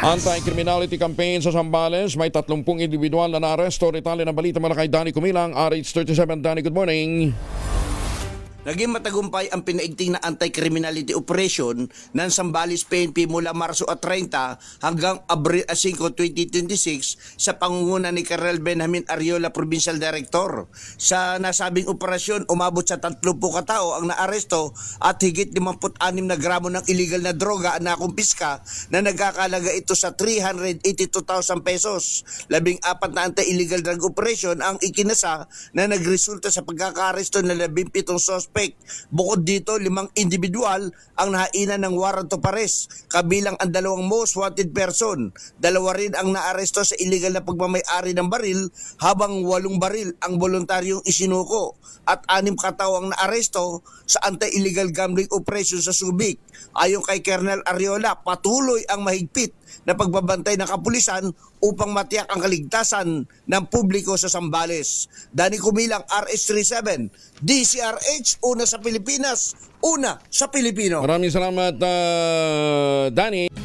Anti-criminality campaign sa Zambales. May 30 individual na naaresto. Ritali ng balita mula kay Danny Kumilang, RH37. Danny, good morning. Naging matagumpay ang pinaigting na anti-criminality operation ng Zambales PNP mula Marso 30 hanggang Abril 5, 2026 sa pangunguna ni Colonel Benjamin Ariola, Provincial Director. Sa nasabing operasyon, umabot sa 30 katao ang naaresto at higit 56 na gramo ng illegal na droga na kumpiska na nagkakalaga ito sa 382,000 pesos. 14 na anti-illegal drug operation ang ikinasa na nagresulta sa pagkakaaresto ng 17 suspect. Bukod dito, 5 individual ang nahainan ng warrant of arrest, kabilang ang 2 most wanted person. 2 rin ang naaresto sa illegal na pagmamay-ari ng baril, habang 8 baril ang voluntaryong isinuko at 6 katao ang naaresto sa anti-illegal gambling operation sa Subic. Ayon kay Colonel Ariola, patuloy ang mahigpit na pagbabantay ng kapulisan upang matiyak ang kaligtasan ng publiko sa Zambales. Danny Kumilang, RH37, DCRH, una sa Pilipinas, una sa Pilipino. Maraming salamat, Danny.